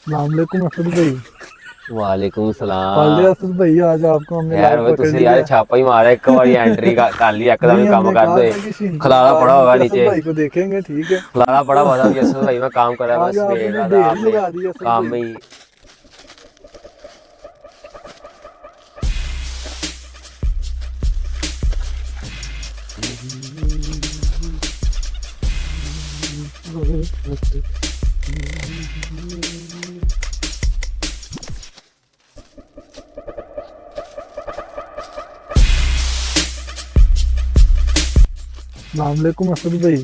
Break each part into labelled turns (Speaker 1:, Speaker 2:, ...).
Speaker 1: वालेकुम असद भाई।
Speaker 2: वालेकुम
Speaker 1: पाले
Speaker 2: सलाम।
Speaker 1: असद भाई, आज आपको हमने
Speaker 2: यार
Speaker 1: लाइव
Speaker 2: वो
Speaker 1: पकड़
Speaker 2: तुझे यार
Speaker 1: लिया।
Speaker 2: छापा ही मारा एक बार, ये एंट्री का कर लिया एकदम
Speaker 1: नहीं,
Speaker 2: ही काम
Speaker 1: हमने
Speaker 2: कर
Speaker 1: कहा
Speaker 2: दे।
Speaker 1: था कि शीन क्लब
Speaker 2: खलारा पड़ा
Speaker 1: गारमेंट
Speaker 2: होगा
Speaker 1: पे असद
Speaker 2: नीचे।
Speaker 1: भाई को देखेंगे, ठीक है।
Speaker 2: खलारा पड़ा
Speaker 1: तो
Speaker 2: हुआ था अभी असद भाई में काम कर रहा है,
Speaker 1: आज
Speaker 2: बस वेट
Speaker 1: आपने
Speaker 2: रहा था
Speaker 1: ढेर ही
Speaker 2: आपने
Speaker 1: लगा दी असद
Speaker 2: काम
Speaker 1: भाई।
Speaker 2: में ही।
Speaker 1: वालेकुम असद भाई।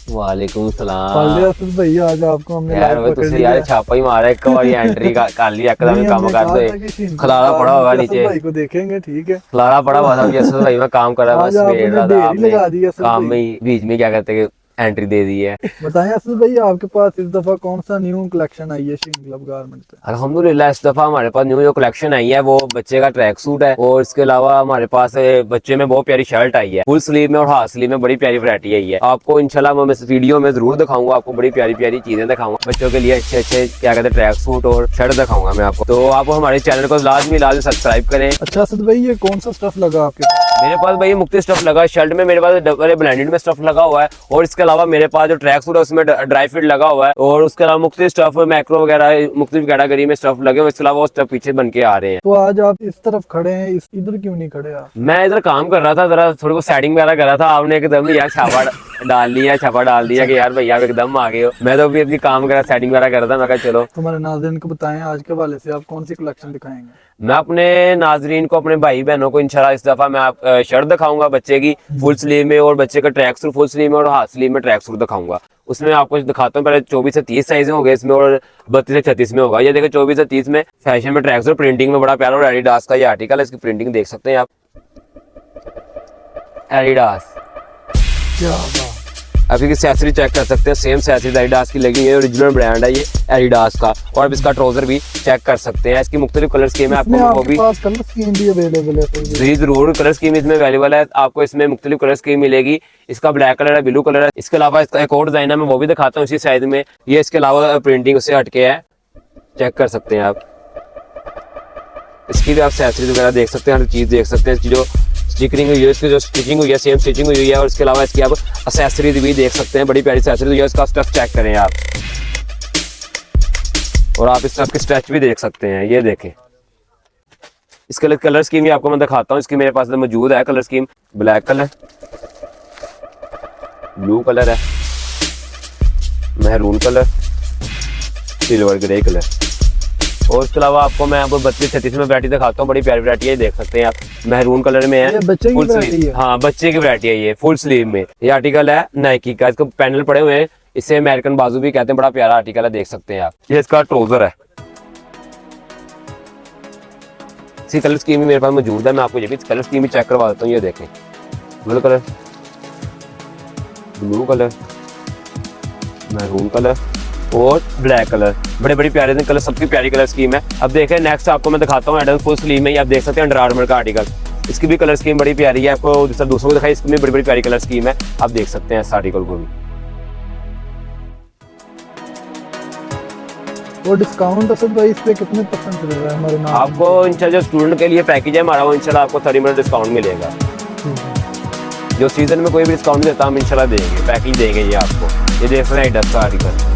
Speaker 2: वालेकुम
Speaker 1: पाले
Speaker 2: सलाम।
Speaker 1: असद भाई, आज आपको हमने
Speaker 2: यार
Speaker 1: लाइव
Speaker 2: वो
Speaker 1: पकड़
Speaker 2: तुझे यार
Speaker 1: लिया।
Speaker 2: छापा ही मारा एक बार, ये एंट्री का कर लिया एकदम
Speaker 1: नहीं,
Speaker 2: ही काम
Speaker 1: हमने
Speaker 2: कर
Speaker 1: कहा
Speaker 2: दे।
Speaker 1: था कि शीन क्लब
Speaker 2: खलारा पड़ा
Speaker 1: गारमेंट
Speaker 2: होगा
Speaker 1: पे असद
Speaker 2: नीचे।
Speaker 1: भाई को देखेंगे, ठीक है।
Speaker 2: खलारा पड़ा
Speaker 1: तो
Speaker 2: हुआ था अभी असद भाई में काम कर रहा है,
Speaker 1: आज
Speaker 2: बस वेट
Speaker 1: आपने
Speaker 2: रहा था
Speaker 1: ढेर ही
Speaker 2: आपने
Speaker 1: लगा दी असद
Speaker 2: काम में
Speaker 1: भाई।
Speaker 2: ही बीच में क्या कहते हैं एंट्री दे दी है।
Speaker 1: बताएं असद भाई, आपके पास इस दफा कौन सा न्यू कलेक्शन आई है शीन क्लब गारमेंट पे?
Speaker 2: अल्हम्दुलिल्लाह इस दफा हमारे पास न्यू जो कलेक्शन आई है वो बच्चे का ट्रैक सूट है, और इसके अलावा हमारे पास बच्चे में बहुत प्यारी शर्ट आई है, फुल स्लीव में और हाफ स्लीव में बड़ी प्यारी वैरायटी आई है। आपको इंशाल्लाह मैं इस वीडियो में जरूर दिखाऊंगा, आपको बड़ी प्यारी प्यारी चीजें दिखाऊंगा बच्चों के लिए, अच्छे अच्छे क्या कहते हैं ट्रैक सूट और शर्ट दिखाऊंगा मैं आपको। तो आप हमारे चैनल को लाजमी लाजमी सब्सक्राइब करें।
Speaker 1: अच्छा असद भाई, ये कौन सा स्टफ लगा आपके पास?
Speaker 2: मेरे पास भाई मुख्तलिफ स्टफ लगा है, शर्ट में मेरे पास डबल ब्लेंडेड में स्टफ लगा हुआ है, और इसके अलावा मेरे पास जो ट्रैक सूट है उसमें ड्राई फिट लगा हुआ है, और उसके अलावा मुख्तलिफ स्टफ मैक्रो वगैरह मुख्तलिफ कैटेगरी में स्टफ लगे हुए, इसके अलावा वो स्टफ पीछे बन के आ रहे हैं।
Speaker 1: तो आज आप इस तरफ खड़े हैं, इस इधर क्यों नहीं खड़े आप?
Speaker 2: मैं इधर काम कर रहा था, जरा थोड़ी बहुत सेटिंग वगैरह कर रहा था, आपने एकदम यार छापा डाल दिया, छापा डाल दिया कि यार भैया आप एकदम आ गए हो। मैं तो अभी काम कर रहा, सेटिंग वगैरह कर रहा था, मैं कहा चलो।
Speaker 1: तुम्हारे नाज़रीन को बताएं आज के हवाले से आप कौन सी कलेक्शन दिखाएंगे?
Speaker 2: मैं अपने नाजरीन को, अपने भाई बहनों को इंशाल्लाह इस दफा मैं आप शर्ट दिखाऊंगा बच्चे की फुल स्लीव में, और बच्चे का ट्रैक सूट फुल स्लीव में और हाफ स्लीव में ट्रैक सूट दिखाऊंगा। उसमें आपको दिखाता हूँ, पहले 24 से 30 साइज हो गए इसमें, और 32 से 36 में होगा। ये देखो 24 से 30 में फैशन में ट्रैक सूट प्रिंटिंग में बड़ा प्यारा, और एडिडास का ये आर्टिकल है, इसकी प्रिंटिंग देख सकते हैं आप, एडिडास।
Speaker 1: क्या बात।
Speaker 2: आप इसकी एक्सेसरी चेक कर सकते हैं, सेम एक्सेसरी एडिडास की लगी हुई है, ओरिजिनल ब्रांड है ये एडिडास का। और आप इसका ट्राउजर भी चेक कर सकते हैं, इसकी मुख्तलिफ कलर स्कीम है,
Speaker 1: इसमें
Speaker 2: आपको वो
Speaker 1: आपके
Speaker 2: भी
Speaker 1: पास कलर स्कीम भी अवेलेबल है? तो
Speaker 2: जी जरूर, कलर स्कीम इसमें अवेलेबल है, आपको इसमें मुख्तलिफ कलर स्कीम मिलेगी। इसका ब्लैक कलर है, ब्लू कलर है, इसके अलावा इसका एक और डिजाइन है, मैं वो भी दिखाता हूँ इसी साइज में। ये इसके अलावा प्रिंटिंग उससे हटके है, चेक कर सकते हैं आप। इसकी भी आप एक्सेसरीज वगैरह देख सकते हैं, हर चीज देख सकते हैं, इसकी जो स्टिकरिंग हुई है, इसकी जो स्टिचिंग हुई है सेम स्टिचिंग हुई है, और इसके अलावा इसकी आप एक्सेसरीज भी देख सकते हैं, बड़ी प्यारी एक्सेसरीज हुई है। इसका स्टफ चेक करें आप, और आप इस स्टफ की स्ट्रेच भी देख सकते हैं, ये देखें। इसके कलर स्कीम भी आपको मैं दिखाता हूँ, इसकी मेरे पास मौजूद है colour scheme. Black colour, blue colour है, महरून कलर, सिल्वर ग्रे कलर, और इसके अलावा आपको मैं आपको 32-36 में वैरायटी दिखाता हूँ, बड़ी प्यारी वैरायटी है, देख सकते हैं आप। महरून कलर में है,
Speaker 1: ये बच्चे की
Speaker 2: फुल
Speaker 1: वैरायटी
Speaker 2: स्लीव,
Speaker 1: है?
Speaker 2: हाँ बच्चे की वैरायटी है ये, फुल स्लीव में। ये आर्टिकल है नाइकी का, इसको पैनल पड़े हुए हैं, इसे अमेरिकन बाजू भी कहते हैं, बड़ा प्यारा आर्टिकल है, देख सकते हैं आप। ये इसका ट्राउजर है, इसी कलर स्कीम भी मेरे पास मौजूद है, मैं आपको ये भी कलर स्कीम भी चेक करवा देता हूँ। ये देखें, blue colour, blue colour, maroon colour और ब्लैक कलर, बड़े बड़ी प्यारे कलर, सबकी प्यारी कलर स्कीम है। अब देखें नेक्स्ट आपको मैं दिखाता हूँ एडल फुल स्लीव में, आप देख सकते हैं अंडर आर्मर का आर्टिकल, इसकी भी कलर स्कीम बड़ी प्यारी है। आपको दूसरों को दिखाई, इसकी भी बड़ी बड़ी प्यारी कलर स्कीम है, आप देख सकते हैं इस आर्टिकल को भी।
Speaker 1: और डिस्काउंट असद भाई इस पे कितने परसेंट चल रहा है हमारे नाम?
Speaker 2: आपको इंशाल्लाह जो स्टूडेंट के लिए पैकेज है हमारा, वो इंशाल्लाह आपको 30% डिस्काउंट मिलेगा। जो सीजन में कोई भी डिस्काउंट देता हम इंशाल्लाह देंगे, पैकेज देंगे ये आपको। ये देख सकते हैं एडिडास का आर्टिकल,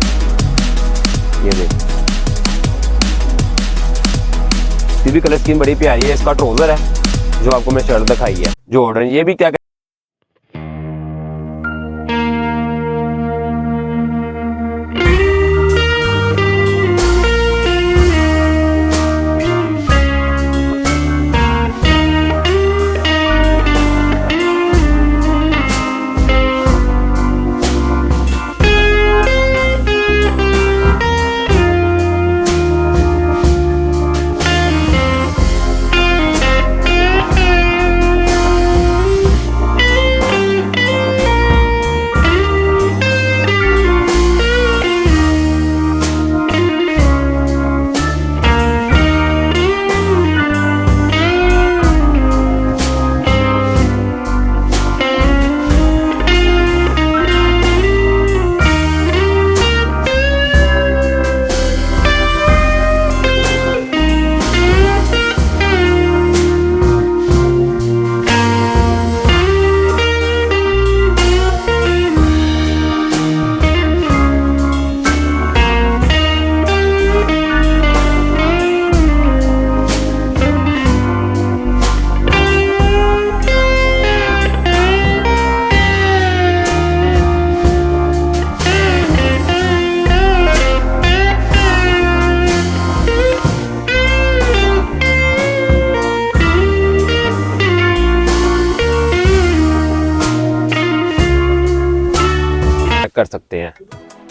Speaker 2: ये देख, ये भी कलर स्कीम बड़ी प्यारी है। इसका ट्राउजर है जो आपको मैं शर्ट दिखाई है, जो ऑर्डर, ये भी क्या कर सकते हैं।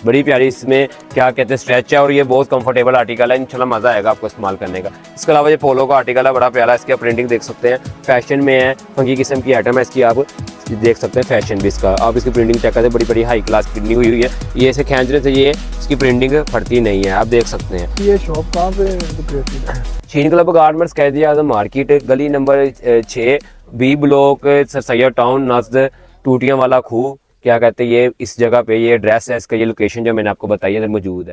Speaker 2: बड़ी प्यारी इसमें क्या कहते हैं स्ट्रेच है और ये बहुत कंफर्टेबल आर्टिकल है, इंशाल्लाह मज़ा आएगा आपको इस्तेमाल करने का। इसके अलावा ये पोलो का आर्टिकल है, बड़ा प्यारा, इसकी प्रिंटिंग देख सकते हैं, फैशन में है, फंकी किस्म की आइटम है इसकी, आप देख सकते हैं फैशन भी इसका, आप इसकी प्रिंटिंग चेक करते हैं, बड़ी बड़ी हाई क्लास प्रिंटिंग हुई है, ये इसे खींचने से ये इसकी प्रिंटिंग फटती नहीं है, आप देख सकते हैं।
Speaker 1: ये शॉप कहाँ पे लोकेटेड है?
Speaker 2: शीन club garments Quaid Azam market, गली number 6, B block, sir Syed town, नज़द टूटियां वाला खूह, क्या कहते हैं ये, इस जगह पे ये एड्रेस है इसका, ये लोकेशन जो मैंने आपको बताई है मौजूद है।